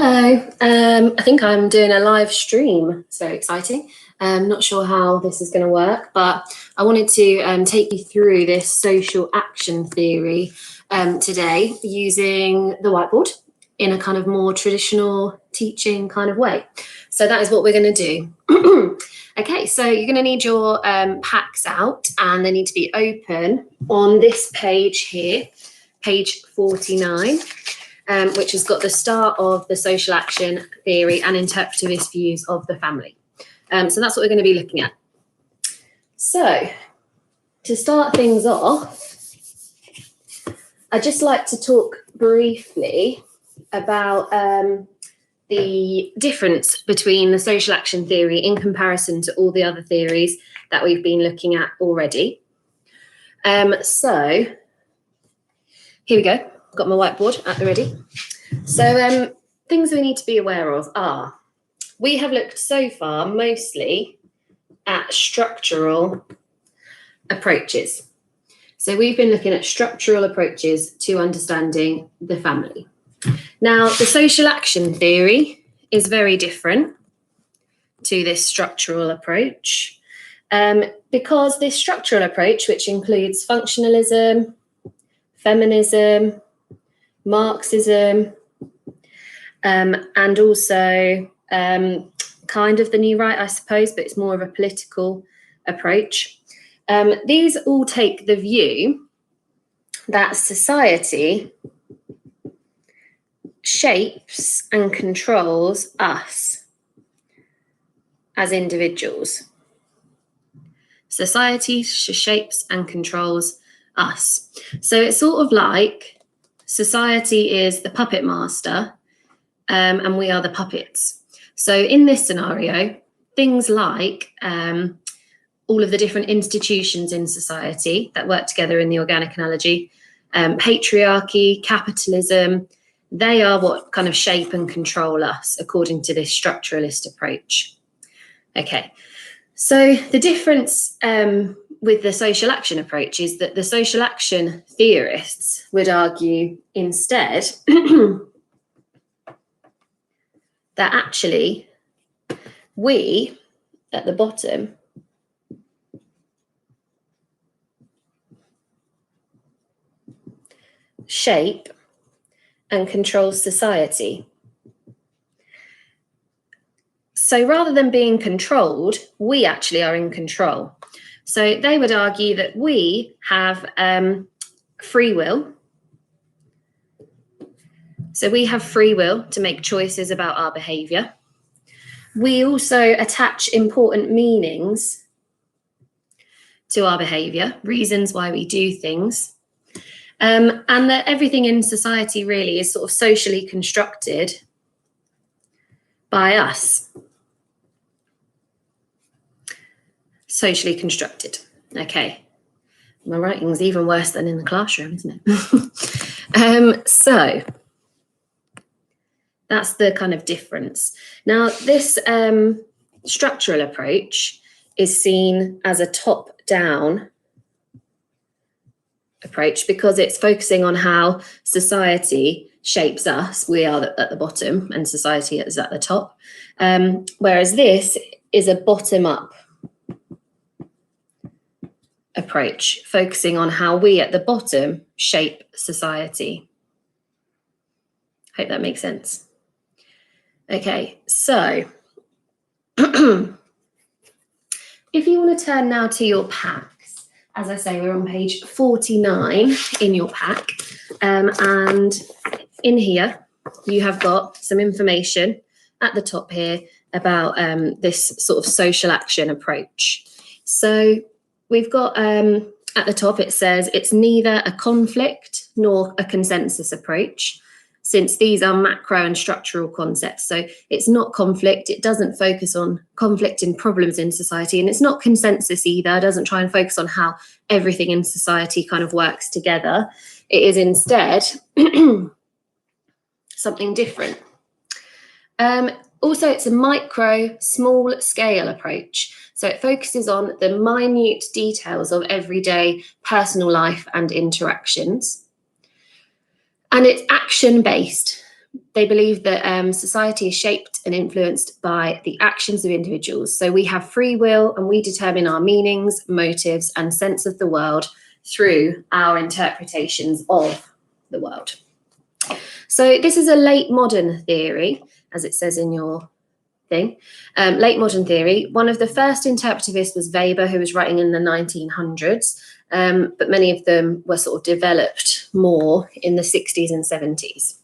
Hello, I think I'm doing a live stream. It's very exciting. Not sure how this is going to work, but I wanted to take you through this social action theory today using the whiteboard in a kind of more traditional teaching kind of way. So that is what we're going to do. Okay, so you're going to need your packs out, and they need to be open on this page here, page 49. Which has got the start of the social action theory and interpretivist views of the family. So that's what we're going to be looking at. So to start things off, I'd just like to talk briefly about the difference between the social action theory in comparison to all the other theories that we've been looking at already. So here we go. Got my whiteboard at the ready. So things we need to be aware of are, we have looked so far mostly at structural approaches. So we've been looking at structural approaches to understanding the family. Now, the social action theory is very different to this structural approach because this structural approach, which includes functionalism, feminism, Marxism, and also kind of the new right, I suppose, but it's more of a political approach. These all take the view that society shapes and controls us as individuals. Society shapes and controls us. So it's sort of like society is the puppet master, and we are the puppets. So in this scenario, things like all of the different institutions in society that work together in the organic analogy, patriarchy, capitalism, they are what kind of shape and control us according to this structuralist approach. Okay, so the difference with the social action approach is that the social action theorists would argue instead that actually we at the bottom shape and control society. So rather than being controlled, we actually are in control. So they would argue that we have free will. So we have free will to make choices about our behaviour. We also attach important meanings to our behaviour, reasons why we do things, and that everything in society really is sort of socially constructed by us. Socially constructed. Okay. My writing's even worse than in the classroom, isn't it? So that's the kind of difference. Now, this structural approach is seen as a top-down approach because it's focusing on how society shapes us. We are at the bottom and society is at the top. Whereas this is a bottom-up approach, focusing on how we at the bottom shape society. Hope that makes sense. Okay, so if you want to turn now to your packs, as I say, we're on page 49 in your pack, and in here you have got some information at the top here about this sort of social action approach. So we've got at the top, it says it's neither a conflict nor a consensus approach, since these are macro and structural concepts. So it's not conflict, it doesn't focus on conflict and problems in society, and it's not consensus either, it doesn't try and focus on how everything in society kind of works together. It is instead something different. Also, it's a micro, small scale approach. So it focuses on the minute details of everyday personal life and interactions. And it's action-based, they believe that society is shaped and influenced by the actions of individuals. So we have free will and we determine our meanings, motives, and sense of the world through our interpretations of the world. So this is a late modern theory, as it says in your thing. Late modern theory. One of the first interpretivists was Weber, who was writing in the 1900s, but many of them were sort of developed more in the 60s and 70s.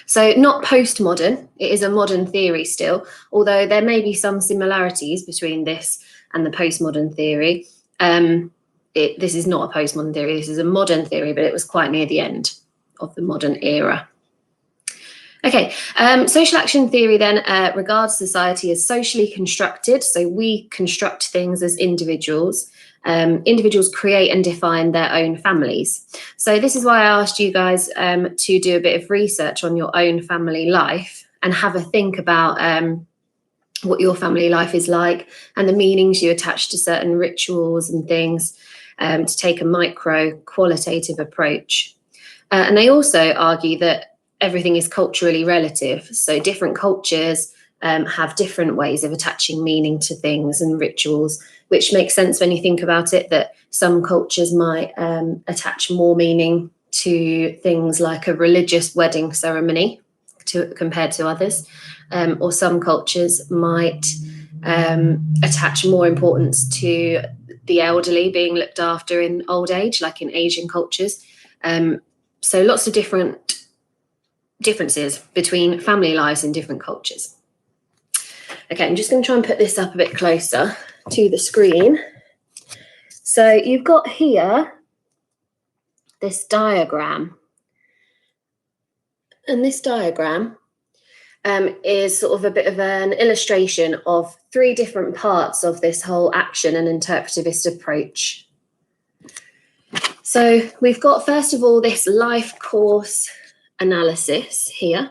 So not postmodern, it is a modern theory still, although there may be some similarities between this and the postmodern theory. This is not a postmodern theory, this is a modern theory, but it was quite near the end of the modern era. Okay, social action theory then regards society as socially constructed. So we construct things as individuals. Individuals create and define their own families. So this is why I asked you guys to do a bit of research on your own family life and have a think about what your family life is like and the meanings you attach to certain rituals and things, to take a micro qualitative approach. And they also argue that everything is culturally relative. So different cultures have different ways of attaching meaning to things and rituals, which makes sense when you think about it, that some cultures might attach more meaning to things like a religious wedding ceremony compared to others, or some cultures might attach more importance to the elderly being looked after in old age, like in Asian cultures. So lots of differences between family lives in different cultures. Okay, I'm just going to try and put this up a bit closer to the screen. So you've got here this diagram. And this diagram is sort of a bit of an illustration of three different parts of this whole action and interpretivist approach. So we've got, first of all, this life course analysis here.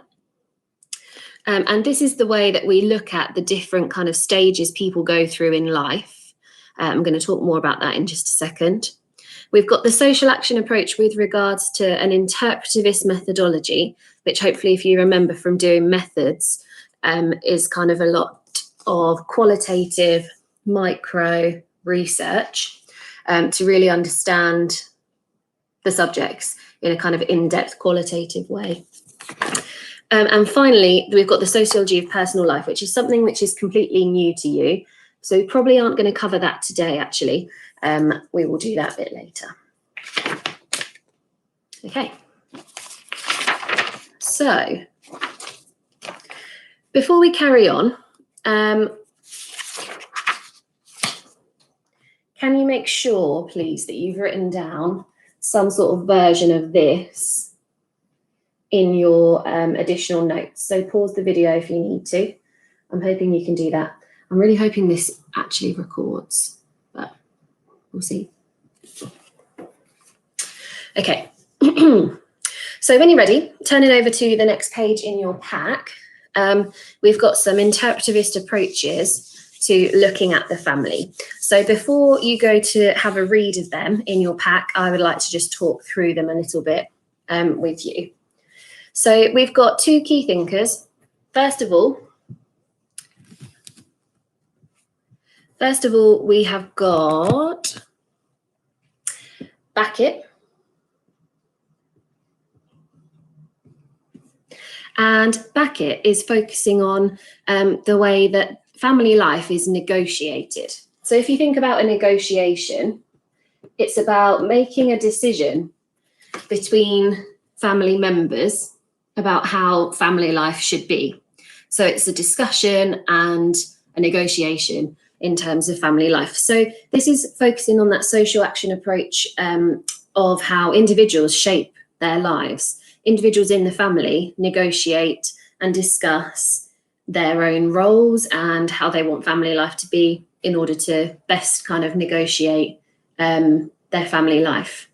And this is the way that we look at the different kind of stages people go through in life. I'm going to talk more about that in just a second. We've got the social action approach with regards to an interpretivist methodology, which hopefully, if you remember from doing methods, is kind of a lot of qualitative micro research to really understand the subjects in a kind of in-depth qualitative way. And finally, we've got the sociology of personal life, which is something which is completely new to you. So we probably aren't going to cover that today, actually. We will do that a bit later. Okay. So before we carry on, can you make sure, please, that you've written down some sort of version of this in your additional notes? So pause the video if you need to. I'm hoping you can do that. I'm really hoping this actually records, but we'll see. Okay. So when you're ready, turning over to the next page in your pack, we've got some interpretivist approaches to looking at the family. So before you go to have a read of them in your pack, I would like to just talk through them a little bit with you. So we've got two key thinkers. First of all, we have got Beckett. And Beckett is focusing on the way that family life is negotiated. So if you think about a negotiation, it's about making a decision between family members about how family life should be. So it's a discussion and a negotiation in terms of family life. So this is focusing on that social action approach of how individuals shape their lives. Individuals in the family negotiate and discuss their own roles and how they want family life to be in order to best kind of negotiate their family life.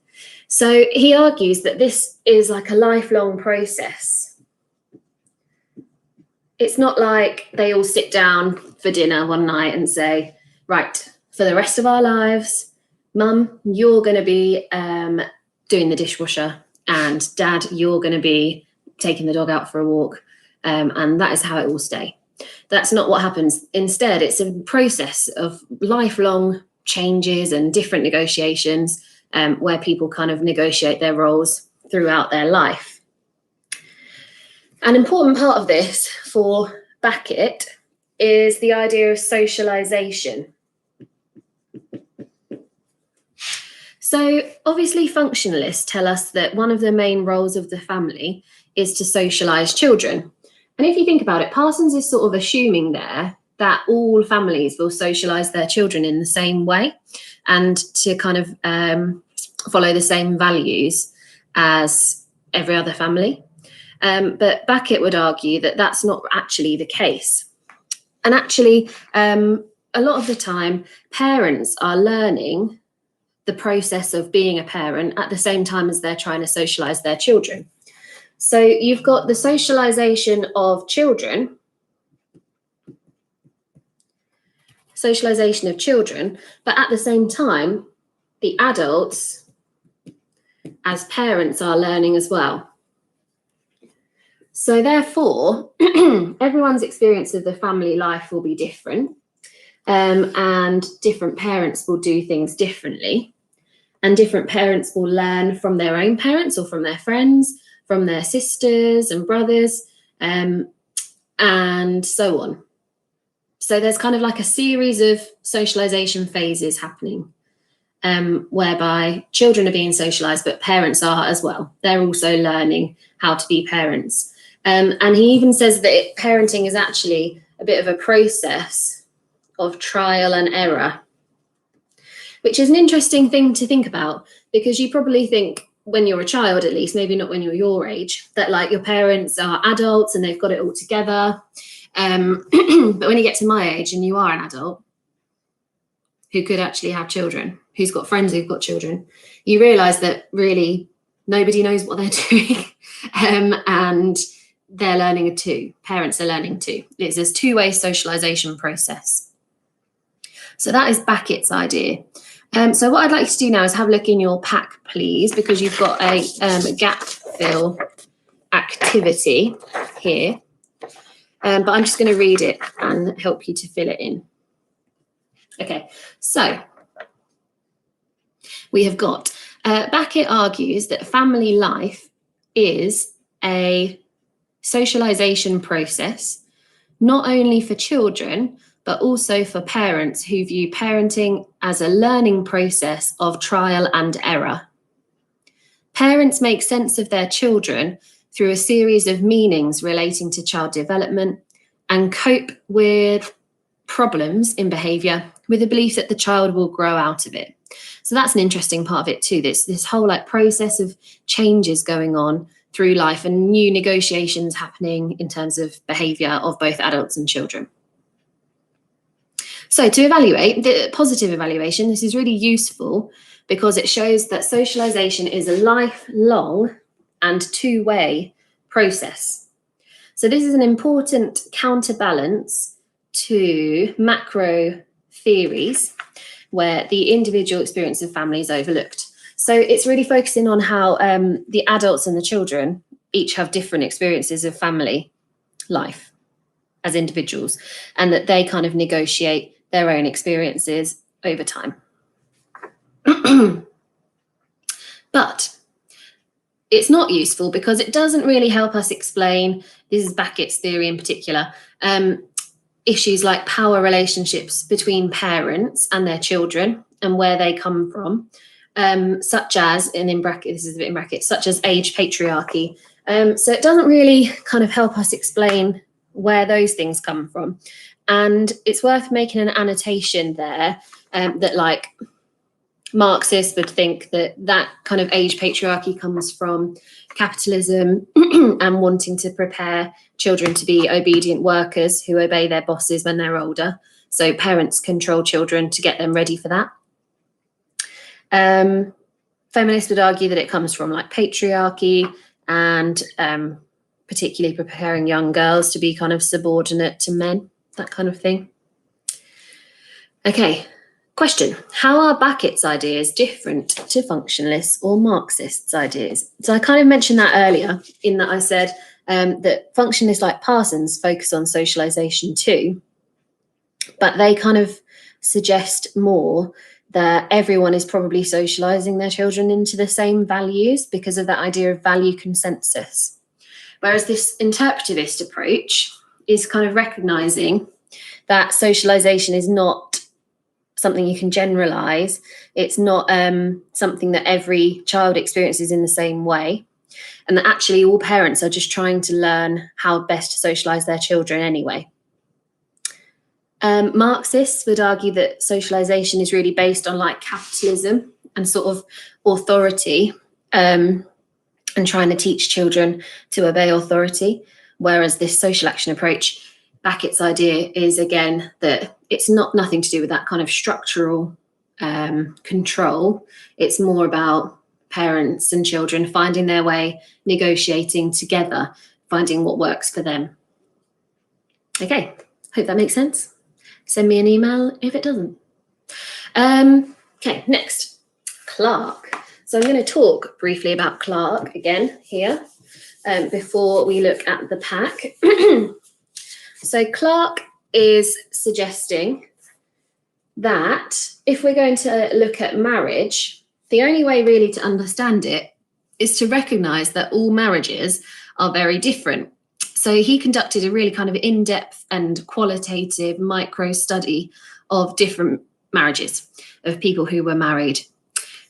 So he argues that this is like a lifelong process. It's not like they all sit down for dinner one night and say, right, for the rest of our lives, Mum, you're going to be doing the dishwasher, and Dad, you're going to be taking the dog out for a walk, and that is how it will stay. That's not what happens. Instead, it's a process of lifelong changes and different negotiations, where people kind of negotiate their roles throughout their life. An important part of this for Beckett is the idea of socialization. So obviously functionalists tell us that one of the main roles of the family is to socialize children. And if you think about it, Parsons is sort of assuming there that all families will socialize their children in the same way and to kind of follow the same values as every other family. But Beckett would argue that that's not actually the case. And actually, a lot of the time, parents are learning the process of being a parent at the same time as they're trying to socialize their children. So you've got the socialization of children, but at the same time, the adults as parents are learning as well. So therefore, everyone's experience of the family life will be different, and different parents will do things differently, and different parents will learn from their own parents or from their friends, from their sisters and brothers, and so on. So there's kind of like a series of socialization phases happening, whereby children are being socialized, but parents are as well. They're also learning how to be parents. And he even says that parenting is actually a bit of a process of trial and error, which is an interesting thing to think about, because you probably think when you're a child, at least, maybe not when you're your age, that like your parents are adults and they've got it all together. But when you get to my age and you are an adult who could actually have children, who's got friends who've got children, you realise that really nobody knows what they're doing, and they're learning too. Parents are learning too. It's this two-way socialisation process. So that is Beckett's idea. So what I'd like to do now is have a look in your pack, please, because you've got a gap fill activity here. But I'm just going to read it and help you to fill it in. Okay, so we have got, Beckett argues that family life is a socialization process, not only for children, but also for parents who view parenting as a learning process of trial and error. Parents make sense of their children through a series of meanings relating to child development and cope with problems in behaviour with the belief that the child will grow out of it. So that's an interesting part of it too, this whole like process of changes going on through life and new negotiations happening in terms of behaviour of both adults and children. So to evaluate, the positive evaluation, this is really useful because it shows that socialisation is a lifelong and two-way process. So this is an important counterbalance to macro theories where the individual experience of family is overlooked. So it's really focusing on how the adults and the children each have different experiences of family life as individuals, and that they kind of negotiate their own experiences over time. But it's not useful because it doesn't really help us explain, this is Beckett's theory in particular, issues like power relationships between parents and their children and where they come from, such as, and in bracket, this is a bit in brackets, such as age patriarchy. So it doesn't really kind of help us explain where those things come from. And it's worth making an annotation there that like Marxists would think that that kind of age patriarchy comes from capitalism and wanting to prepare children to be obedient workers who obey their bosses when they're older. So parents control children to get them ready for that. Feminists would argue that it comes from like patriarchy and particularly preparing young girls to be kind of subordinate to men, that kind of thing. Okay, Question: how are Beckett's ideas different to functionalists or Marxists' ideas? So I kind of mentioned that earlier in that I said that functionalists like Parsons focus on socialization too, but they kind of suggest more that everyone is probably socializing their children into the same values because of that idea of value consensus. Whereas this interpretivist approach is kind of recognizing that socialization is not something you can generalize. It's not something that every child experiences in the same way. And that actually all parents are just trying to learn how best to socialize their children anyway. Marxists would argue that socialization is really based on like capitalism and sort of authority and trying to teach children to obey authority. Whereas this social action approach, Beckett's idea is again that it's nothing to do with that kind of structural control. It's more about parents and children finding their way, negotiating together, finding what works for them. Okay, hope that makes sense. Send me an email if it doesn't. Okay, next, Clarke. So I'm going to talk briefly about Clarke again here before we look at the pack. So Clarke is suggesting that if we're going to look at marriage, the only way really to understand it is to recognise that all marriages are very different. So he conducted a really kind of in-depth and qualitative micro study of different marriages, of people who were married.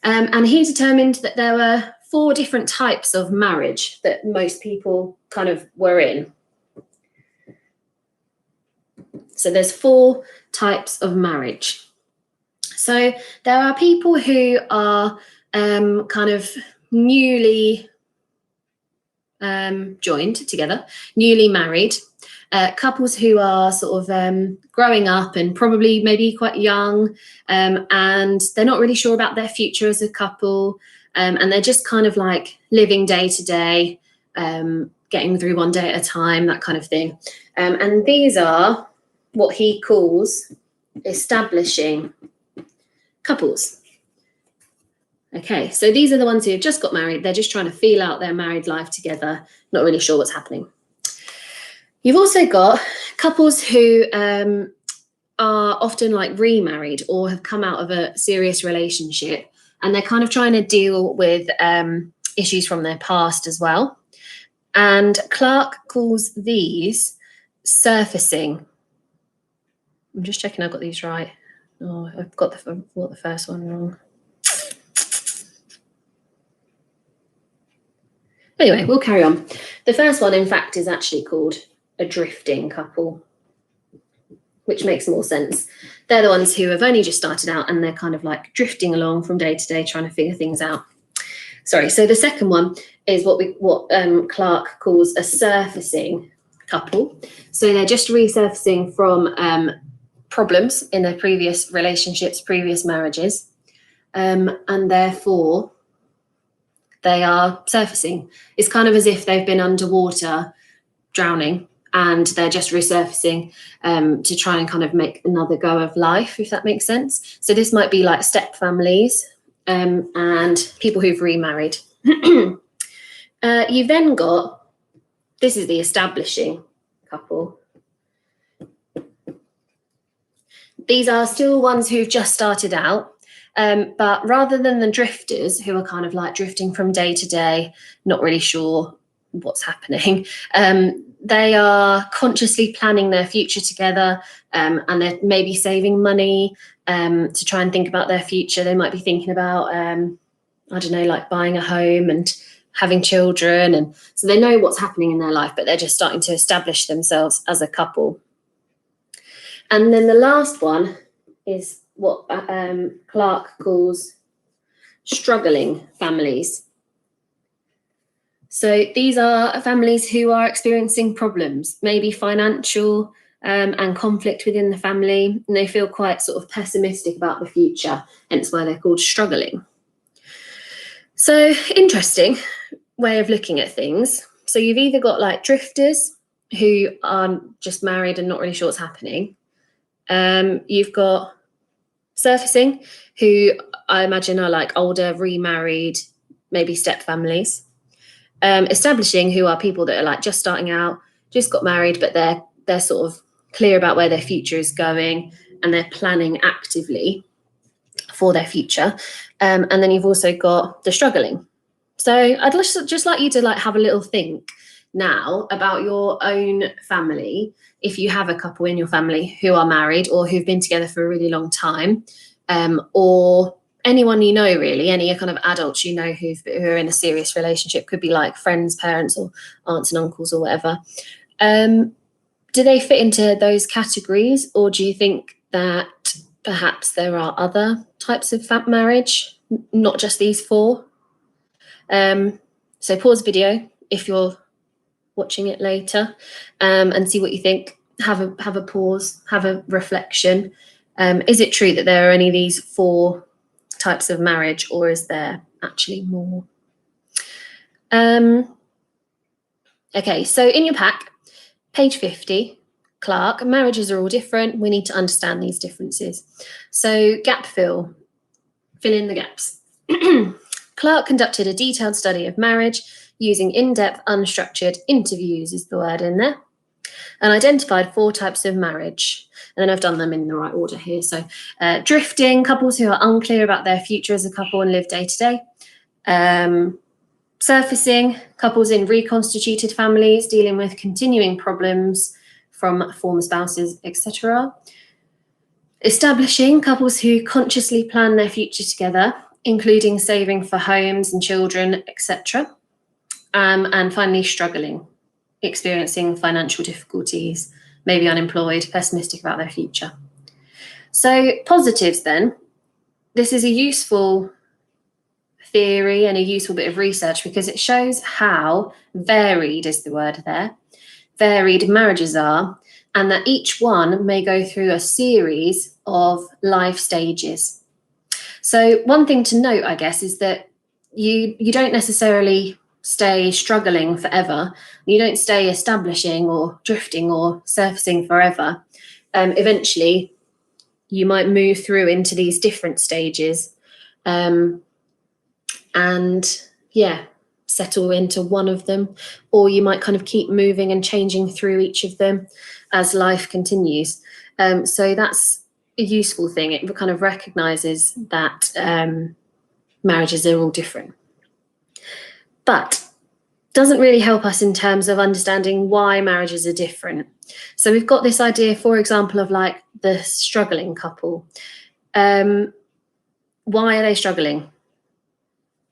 And he determined that there were 4 different types of marriage that most people kind of were in. So there's 4 types of marriage. So there are people who are kind of newly joined together, newly married, couples who are sort of growing up and probably maybe quite young, and they're not really sure about their future as a couple, and they're just kind of like living day to day, getting through one day at a time, that kind of thing. And these are what he calls establishing couples. Okay, so these are the ones who have just got married. They're just trying to feel out their married life together, not really sure what's happening. You've also got couples who are often like remarried or have come out of a serious relationship, and they're kind of trying to deal with issues from their past as well. And Clarke calls these surfacing. I'm just checking I've got these right. Oh, I've got the first one wrong. Anyway, we'll carry on. The first one, in fact, is actually called a drifting couple, which makes more sense. They're the ones who have only just started out and they're kind of like drifting along from day to day, trying to figure things out. Sorry, so the second one is what Clarke calls a surfacing couple. So they're just resurfacing from problems in their previous relationships, previous marriages, and therefore they are surfacing. It's kind of as if they've been underwater drowning and they're just resurfacing to try and kind of make another go of life, if that makes sense. So this might be like step families and people who've remarried. You've then got, this is the establishing couple. These are still ones who've just started out. But rather than the drifters who are kind of like drifting from day to day, not really sure what's happening, they are consciously planning their future together, and they're maybe saving money to try and think about their future. They might be thinking about, I don't know, like buying a home and having children. And so they know what's happening in their life, but they're just starting to establish themselves as a couple. And then the last one is what Clarke calls struggling families. So these are families who are experiencing problems, maybe financial and conflict within the family, and they feel quite sort of pessimistic about the future, hence why they're called struggling. So interesting way of looking at things. So you've either got like drifters who are just married and not really sure what's happening. You've got Surfacing, who I imagine are like older, remarried, maybe step families. Establishing, who are people that are like just starting out, just got married, but they're sort of clear about where their future is going and they're planning actively for their future. And then you've also got the struggling. So I'd just like you to like have a little think now about your own family. If you have a couple in your family who are married or who've been together for a really long time, or anyone you know, really, any kind of adults you know who are in a serious relationship, could be like friends, parents, or aunts and uncles or whatever. Do they fit into those categories, or do you think that perhaps there are other types of marriage, not just these four? So pause the video if you're watching it later, and see what you think. Have a pause, have a reflection. Is it true that there are only these four types of marriage, or is there actually more? Okay, so in your pack, page 50, Clark, marriages are all different. We need to understand these differences. So gap fill in the gaps. Clark conducted a detailed study of marriage using in-depth, unstructured interviews, is the word in there, and identified four types of marriage. And then I've done them in the right order here. So drifting, couples who are unclear about their future as a couple and live day to day. Surfacing, couples in reconstituted families dealing with continuing problems from former spouses, etc. Establishing, couples who consciously plan their future together, including saving for homes and children, etc. And finally, struggling, experiencing financial difficulties, maybe unemployed, pessimistic about their future. So positives then, this is a useful theory and a useful bit of research because it shows how varied, is the word there, varied marriages are, and that each one may go through a series of life stages. So one thing to note, I guess, is that you don't necessarily stay struggling forever. You don't stay establishing or drifting or surfacing forever. Eventually, you might move through into these different stages, and settle into one of them, or you might kind of keep moving and changing through each of them as life continues. So that's a useful thing. It kind of recognizes that marriages are all different, but doesn't really help us in terms of understanding why marriages are different. So we've got this idea, for example, of like the struggling couple. Why are they struggling?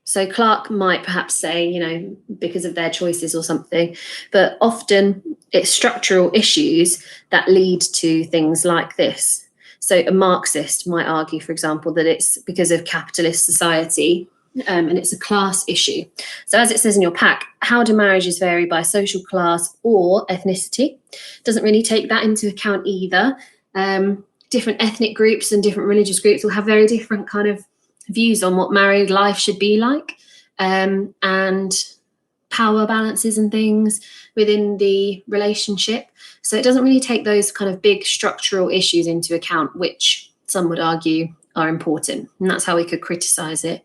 So Clark might perhaps say, because of their choices or something, but often it's structural issues that lead to things like this. So a Marxist might argue, for example, that it's because of capitalist society, and it's a class issue. So as it says in your pack, how do marriages vary by social class or ethnicity? Doesn't really take that into account either. Different ethnic groups and different religious groups will have very different kind of views on what married life should be like, and power balances and things within the relationship. So it doesn't really take those kind of big structural issues into account, which some would argue are important. And that's how we could criticize it.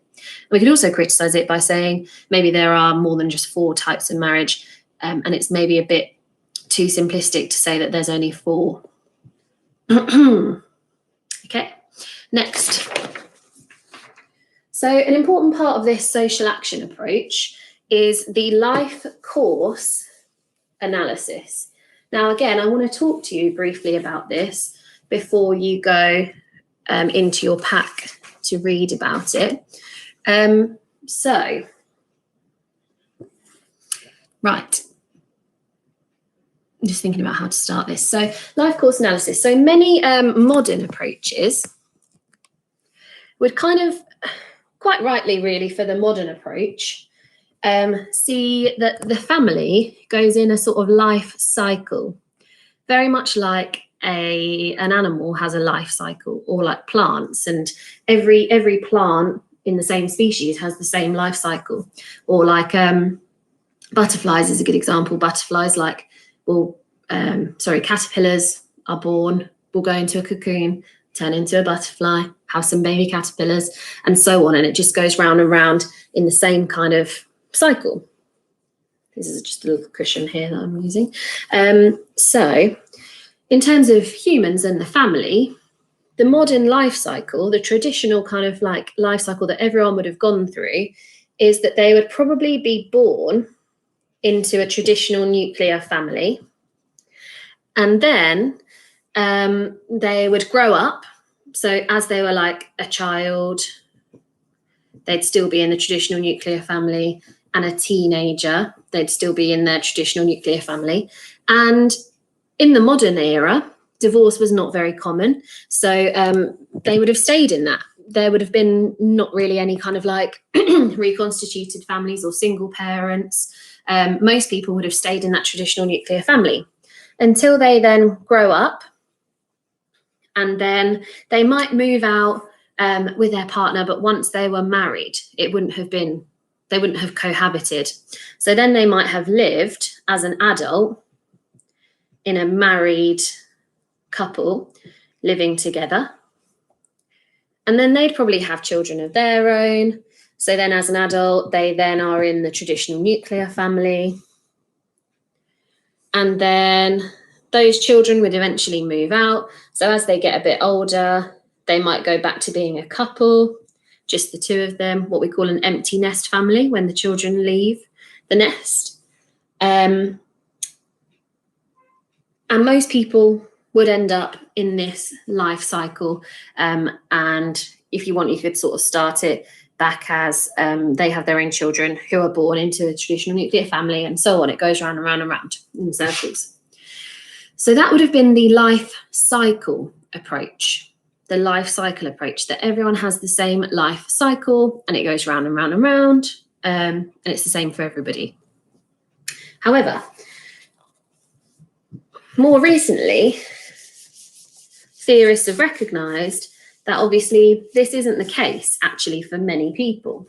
We could also criticize it by saying maybe there are more than just four types of marriage, and it's maybe a bit too simplistic to say that there's only four. Okay, next. So an important part of this social action approach is the life course analysis. Now, again, I want to talk to you briefly about this before you go into your pack to read about it. Right. I'm just thinking about how to start this. So life course analysis. So many modern approaches would kind of, quite rightly really for the modern approach, see that the family goes in a sort of life cycle, very much like an animal has a life cycle, or like plants, and every plant in the same species has the same life cycle. Or like butterflies is a good example. Butterflies caterpillars are born, will go into a cocoon, turn into a butterfly, have some baby caterpillars, and so on. And it just goes round and round in the same kind of cycle. This is just a little cushion here that I'm using. So in terms of humans and the family, the modern life cycle, the traditional kind of like life cycle that everyone would have gone through, is that they would probably be born into a traditional nuclear family. And then they would grow up. So as they were like a child, they'd still be in the traditional nuclear family, and a teenager, they'd still be in their traditional nuclear family. And in the modern era, divorce was not very common. So they would have stayed in that. There would have been not really any kind of like reconstituted families or single parents. Most people would have stayed in that traditional nuclear family until they then grow up. And then they might move out with their partner, but once they were married, they wouldn't have cohabited. So then they might have lived as an adult in a married couple living together. And then they'd probably have children of their own. So then as an adult, they then are in the traditional nuclear family. And then those children would eventually move out. So as they get a bit older, they might go back to being a couple, just the two of them, what we call an empty nest family, when the children leave the nest. And most people would end up in this life cycle. And if you want, you could sort of start it back as they have their own children who are born into a traditional nuclear family, and so on. It goes round and round and round in circles. So that would have been the life cycle approach, the life cycle approach, that everyone has the same life cycle and it goes round and round and round, and it's the same for everybody. However, more recently, theorists have recognised that obviously this isn't the case actually for many people.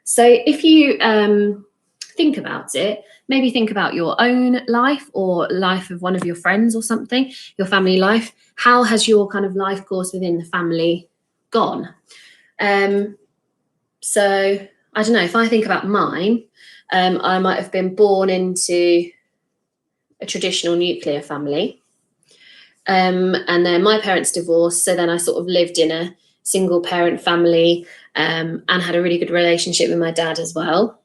So if you think about it, maybe think about your own life or life of one of your friends or something, your family life. How has your kind of life course within the family gone? So I don't know, if I think about mine, I might have been born into a traditional nuclear family. And then my parents divorced, so then I sort of lived in a single parent family and had a really good relationship with my dad as well.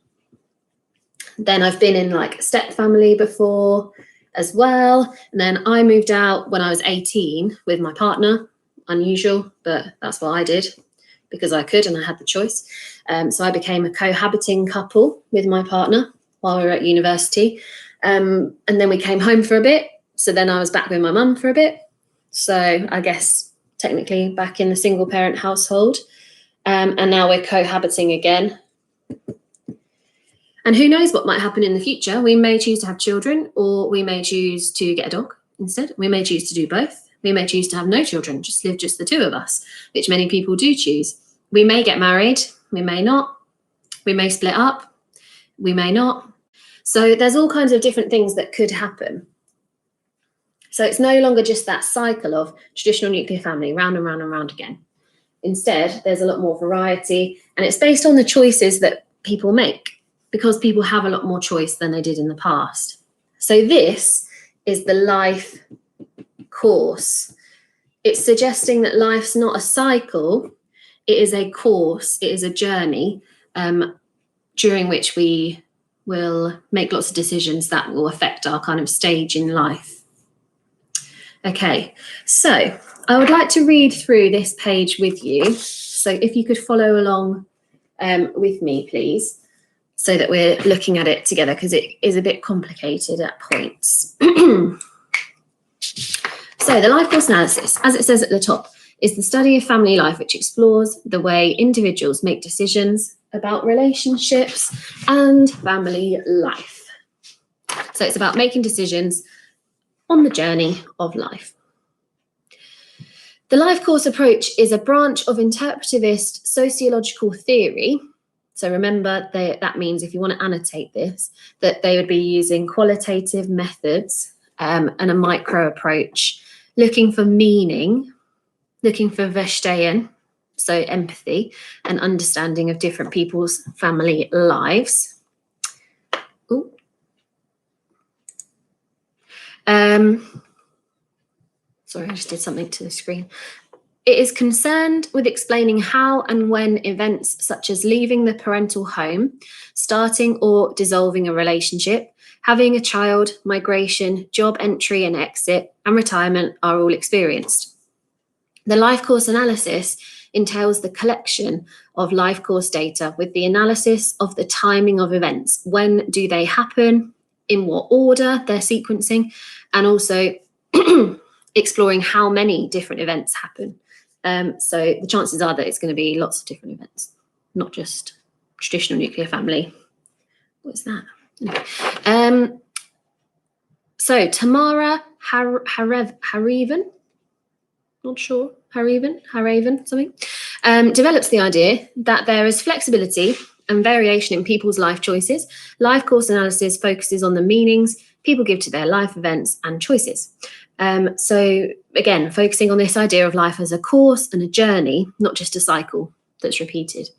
Then I've been in like a step family before as well. And then I moved out when I was 18 with my partner. Unusual, but that's what I did because I could and I had the choice. So I became a cohabiting couple with my partner while we were at university. And then we came home for a bit. So then I was back with my mum for a bit. So I guess technically back in the single parent household. And now we're cohabiting again. And who knows what might happen in the future. We may choose to have children, or we may choose to get a dog instead. We may choose to do both. We may choose to have no children, just live just the two of us, which many people do choose. We may get married, we may not. We may split up, we may not. So there's all kinds of different things that could happen. So it's no longer just that cycle of traditional nuclear family, round and round and round again. Instead, there's a lot more variety, and it's based on the choices that people make, because people have a lot more choice than they did in the past. So this is the life course. It's suggesting that life's not a cycle, it is a course, it is a journey during which we will make lots of decisions that will affect our kind of stage in life. Okay, so I would like to read through this page with you. So if you could follow along with me, please, so that we're looking at it together, because it is a bit complicated at points. So the life course analysis, as it says at the top, is the study of family life which explores the way individuals make decisions about relationships and family life. So it's about making decisions on the journey of life. The life course approach is a branch of interpretivist sociological theory. So remember, that means, if you want to annotate this, that they would be using qualitative methods and a micro approach, looking for meaning looking for Verstehen, so empathy and understanding of different people's family lives. Ooh. Sorry, I just did something to the screen. It is concerned with explaining how and when events such as leaving the parental home, starting or dissolving a relationship, having a child, migration, job entry and exit, and retirement are all experienced. The life course analysis entails the collection of life course data with the analysis of the timing of events. When do they happen? In what order they're sequencing? And also exploring how many different events happen. So the chances are that it's going to be lots of different events, not just traditional nuclear family. What's that? Okay. So Tamara Haraven, not sure, Haraven, something, develops the idea that there is flexibility and variation in people's life choices. Life course analysis focuses on the meanings people give to their life events and choices. So again, focusing on this idea of life as a course and a journey, not just a cycle that's repeated.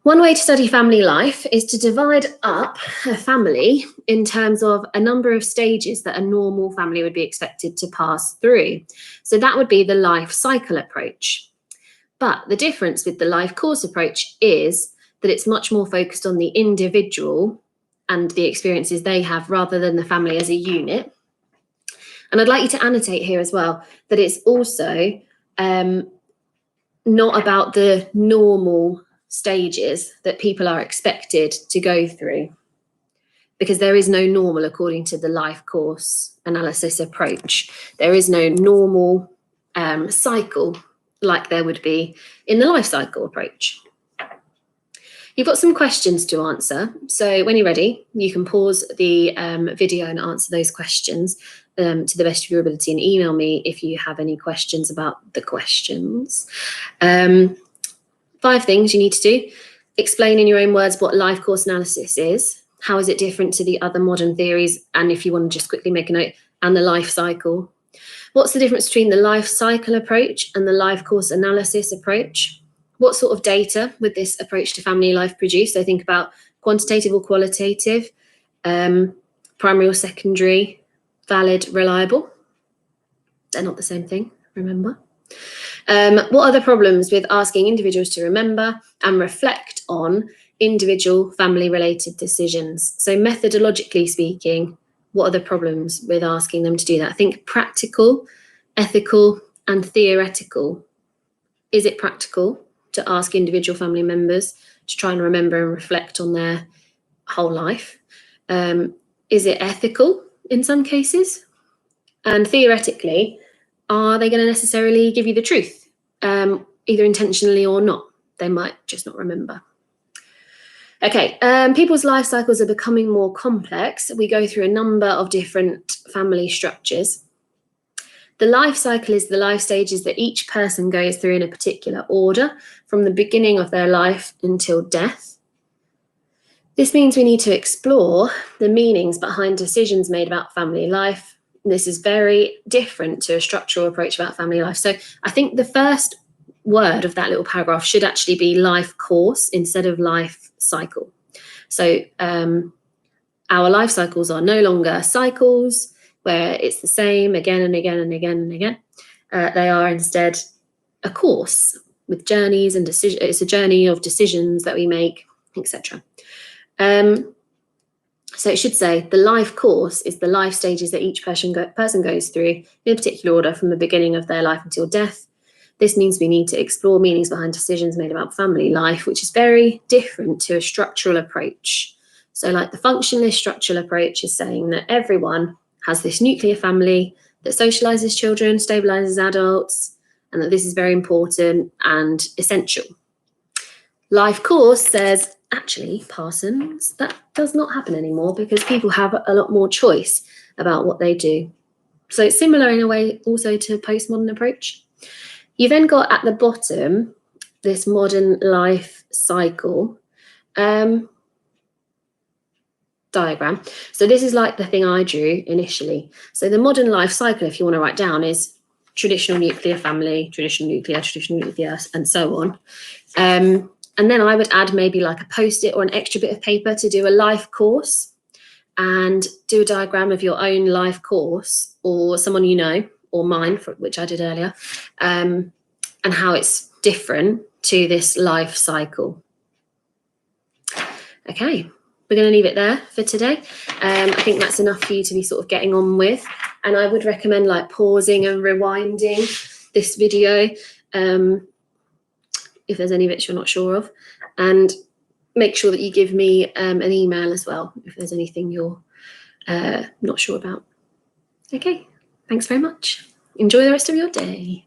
One way to study family life is to divide up a family in terms of a number of stages that a normal family would be expected to pass through. So that would be the life cycle approach. But the difference with the life course approach is that it's much more focused on the individual and the experiences they have rather than the family as a unit. And I'd like you to annotate here as well that it's also not about the normal stages that people are expected to go through, because there is no normal according to the life course analysis approach. There is no normal cycle like there would be in the life cycle approach. You've got some questions to answer. So when you're ready, you can pause the video and answer those questions to the best of your ability and email me if you have any questions about the questions. 5 things you need to do. Explain in your own words what life course analysis is. How is it different to the other modern theories? And if you want to just quickly make a note, and the life cycle. What's the difference between the life cycle approach and the life course analysis approach? What sort of data would this approach to family life produce? So think about quantitative or qualitative, primary or secondary, valid, reliable. They're not the same thing, remember. What are the problems with asking individuals to remember and reflect on individual family-related decisions? So methodologically speaking, what are the problems with asking them to do that? I think practical, ethical, and theoretical. Is it practical to ask individual family members to try and remember and reflect on their whole life? Is it ethical in some cases? And theoretically, are they going to necessarily give you the truth, either intentionally or not? They might just not remember. Okay, people's life cycles are becoming more complex. We go through a number of different family structures. The life cycle is the life stages that each person goes through in a particular order from the beginning of their life until death. This means we need to explore the meanings behind decisions made about family life. This is very different to a structural approach about family life. So I think the first word of that little paragraph should actually be life course instead of life cycle. So our life cycles are no longer cycles where it's the same again and again and again and again. They are instead a course with journeys and decisions. It's a journey of decisions that we make, etc. So it should say the life course is the life stages that each person goes through in a particular order from the beginning of their life until death. This means we need to explore meanings behind decisions made about family life, which is very different to a structural approach. So like the functionalist structural approach is saying that everyone has this nuclear family that socializes children, stabilizes adults, and that this is very important and essential. Life course says, actually, Parsons, that does not happen anymore because people have a lot more choice about what they do. So it's similar in a way also to postmodern approach. You then got at the bottom this modern life cycle diagram. So this is like the thing I drew initially. So the modern life cycle, if you want to write down, is traditional nuclear family, traditional nuclear, and so on. And then I would add maybe like a post-it or an extra bit of paper to do a life course, and do a diagram of your own life course or someone you know, or mine, which I did earlier, and how it's different to this life cycle. Okay, we're going to leave it there for today. I think that's enough for you to be sort of getting on with. And I would recommend like pausing and rewinding this video if there's any bits you're not sure of. And make sure that you give me an email as well if there's anything you're not sure about. Okay, thanks very much. Enjoy the rest of your day.